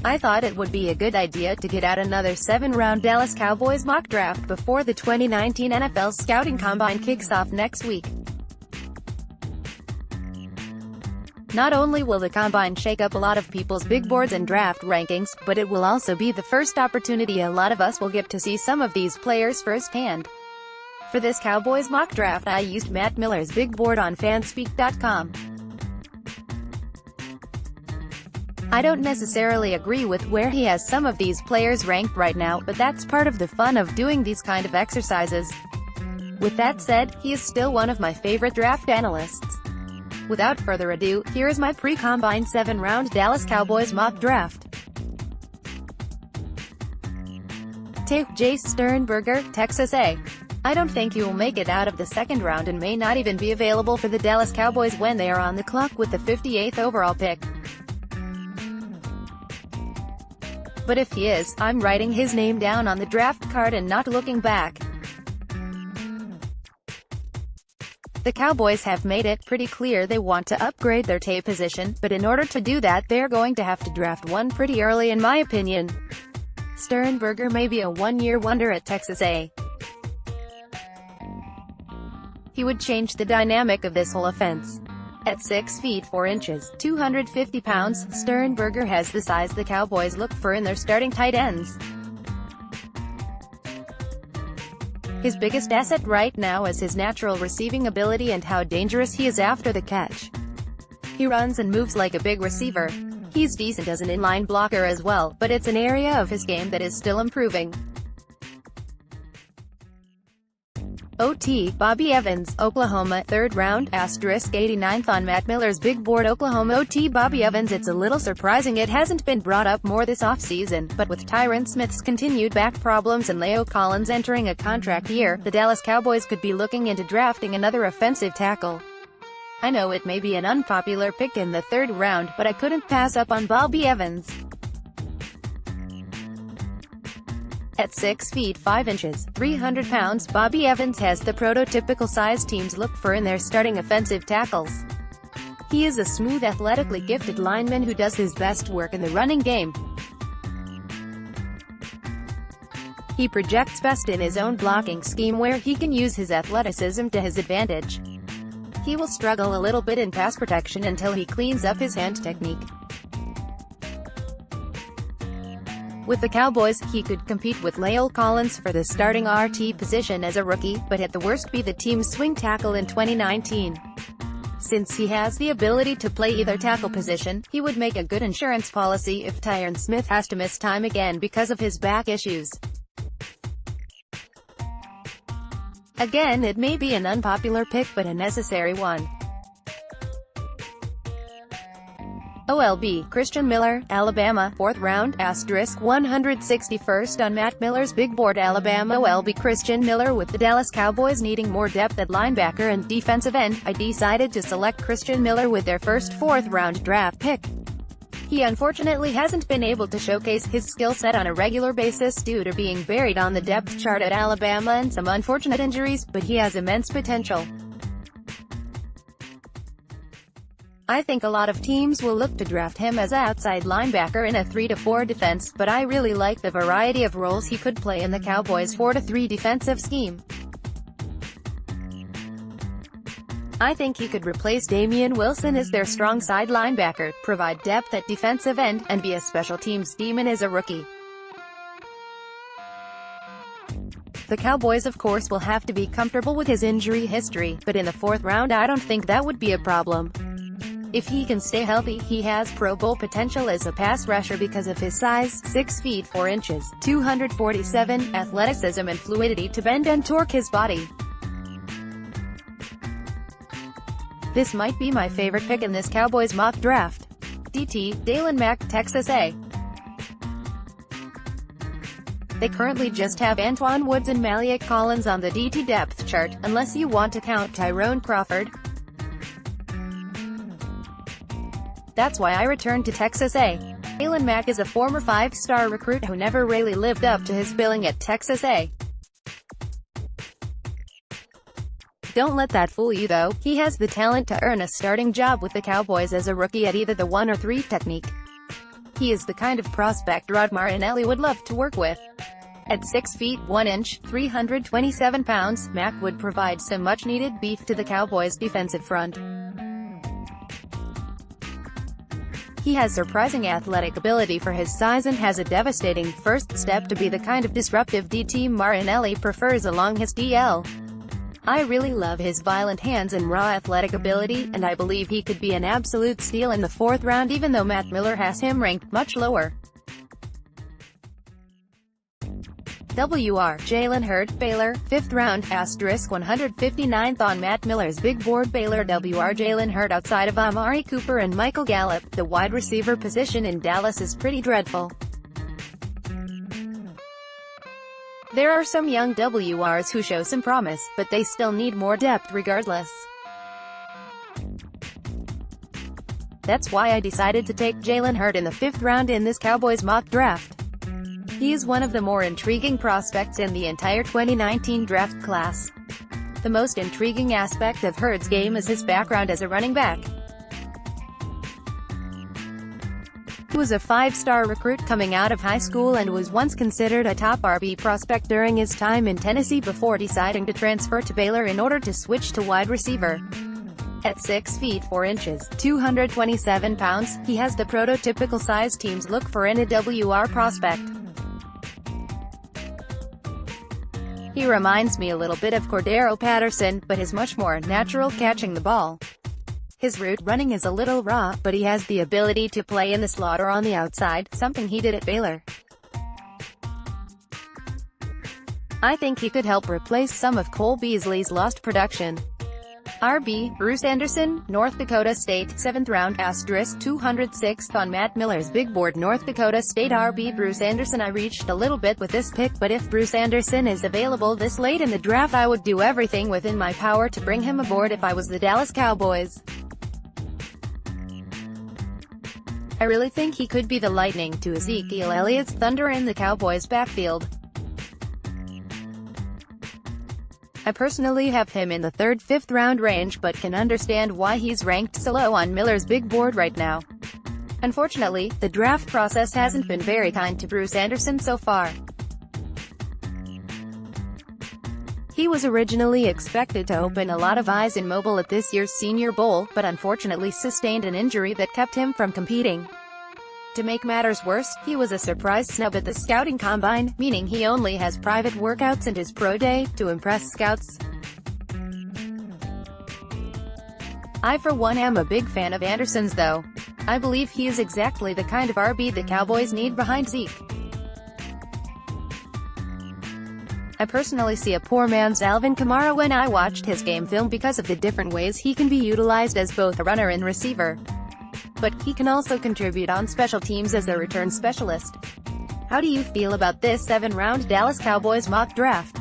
I thought it would be a good idea to get out another 7-round Dallas Cowboys mock draft before the 2019 NFL Scouting Combine kicks off next week. Not only will the Combine shake up a lot of people's big boards and draft rankings, but it will also be the first opportunity a lot of us will get to see some of these players firsthand. For this Cowboys mock draft I used Matt Miller's big board on fanspeak.com. I don't necessarily agree with where he has some of these players ranked right now, but that's part of the fun of doing these kind of exercises. With that said, he is still one of my favorite draft analysts. Without further ado, here is my pre-combine 7-round Dallas Cowboys mock draft. Take Jace Sternberger, Texas A. I don't think he will make it out of the second round and may not even be available for the Dallas Cowboys when they are on the clock with the 58th overall pick. But if he is, I'm writing his name down on the draft card and not looking back. The Cowboys have made it pretty clear they want to upgrade their tape position, but in order to do that they're going to have to draft one pretty early in my opinion. Sternberger may be a one-year wonder at Texas A. He would change the dynamic of this whole offense. At 6 feet 4 inches, 250 pounds, Sternberger has the size the Cowboys look for in their starting tight ends. His biggest asset right now is his natural receiving ability and how dangerous he is after the catch. He runs and moves like a big receiver. He's decent as an inline blocker as well, but it's an area of his game that is still improving. OT, Bobby Evans, Oklahoma, 3rd round, *89th on Matt Miller's big board. Oklahoma OT Bobby Evans. It's a little surprising it hasn't been brought up more this offseason, but with Tyron Smith's continued back problems and La'el Collins entering a contract year, the Dallas Cowboys could be looking into drafting another offensive tackle. I know it may be an unpopular pick in the 3rd round, but I couldn't pass up on Bobby Evans. At 6 feet 5 inches, 300 pounds, Bobby Evans has the prototypical size teams look for in their starting offensive tackles. He is a smooth, athletically gifted lineman who does his best work in the running game. He projects best in his own blocking scheme where he can use his athleticism to his advantage. He will struggle a little bit in pass protection until he cleans up his hand technique. With the Cowboys, he could compete with La'el Collins for the starting RT position as a rookie, but at the worst be the team's swing tackle in 2019. Since he has the ability to play either tackle position, he would make a good insurance policy if Tyron Smith has to miss time again because of his back issues. Again, it may be an unpopular pick but a necessary one. OLB, Christian Miller, Alabama, 4th round, *161st on Matt Miller's big board. Alabama OLB Christian Miller. With the Dallas Cowboys needing more depth at linebacker and defensive end, I decided to select Christian Miller with their first 4th round draft pick. He unfortunately hasn't been able to showcase his skill set on a regular basis due to being buried on the depth chart at Alabama and some unfortunate injuries, but he has immense potential. I think a lot of teams will look to draft him as outside linebacker in a 3-4 defense, but I really like the variety of roles he could play in the Cowboys' 4-3 defensive scheme. I think he could replace Damian Wilson as their strong side linebacker, provide depth at defensive end, and be a special teams demon as a rookie. The Cowboys of course will have to be comfortable with his injury history, but in the 4th round I don't think that would be a problem. If he can stay healthy, he has Pro Bowl potential as a pass rusher because of his size, 6 feet 4 inches, 247, athleticism and fluidity to bend and torque his body. This might be my favorite pick in this Cowboys mock draft. DT, Dalen Mack, Texas A. They currently just have Antoine Woods and Maliek Collins on the DT depth chart, unless you want to count Tyrone Crawford. That's why I returned to Texas A. Dalen Mack is a former 5-star recruit who never really lived up to his billing at Texas A. Don't let that fool you though, he has the talent to earn a starting job with the Cowboys as a rookie at either the 1 or 3 technique. He is the kind of prospect Rod Marinelli would love to work with. At 6 feet 1 inch, 327 pounds, Mac would provide some much-needed beef to the Cowboys' defensive front. He has surprising athletic ability for his size and has a devastating first step to be the kind of disruptive DT Marinelli prefers along his DL. I really love his violent hands and raw athletic ability, and I believe he could be an absolute steal in the 4th round even though Matt Miller has him ranked much lower. WR Jalen Hurd, Baylor, 5th round, * 159th on Matt Miller's big board. Baylor WR Jalen Hurd outside of Amari Cooper and Michael Gallup. The wide receiver position in Dallas is pretty dreadful. There are some young WRs who show some promise, but they still need more depth regardless. That's why I decided to take Jalen Hurd in the 5th round in this Cowboys mock draft. He is one of the more intriguing prospects in the entire 2019 draft class. The most intriguing aspect of Hurd's game is his background as a running back. He was a 5-star recruit coming out of high school and was once considered a top RB prospect during his time in Tennessee before deciding to transfer to Baylor in order to switch to wide receiver. At 6 feet 4 inches, 227 pounds, he has the prototypical size teams look for in a WR prospect. He reminds me a little bit of Cordero Patterson, but is much more natural catching the ball. His route running is a little raw, but he has the ability to play in the slot or on the outside, something he did at Baylor. I think he could help replace some of Cole Beasley's lost production. RB, Bruce Anderson, North Dakota State, 7th round, * 206th on Matt Miller's big board. North Dakota State RB Bruce Anderson. I reached a little bit with this pick, but if Bruce Anderson is available this late in the draft, I would do everything within my power to bring him aboard if I was the Dallas Cowboys. I really think he could be the lightning to Ezekiel Elliott's thunder in the Cowboys' backfield. I personally have him in the 3rd, 5th round range, but can understand why he's ranked so low on Miller's big board right now. Unfortunately, the draft process hasn't been very kind to Bruce Anderson so far. He was originally expected to open a lot of eyes in Mobile at this year's Senior Bowl, but unfortunately sustained an injury that kept him from competing. To make matters worse, he was a surprise snub at the scouting combine, meaning he only has private workouts and his pro day, to impress scouts. I for one am a big fan of Anderson's though. I believe he is exactly the kind of RB the Cowboys need behind Zeke. I personally see a poor man's Alvin Kamara when I watched his game film because of the different ways he can be utilized as both a runner and receiver. But he can also contribute on special teams as a return specialist. How do you feel about this 7th round Dallas Cowboys mock draft?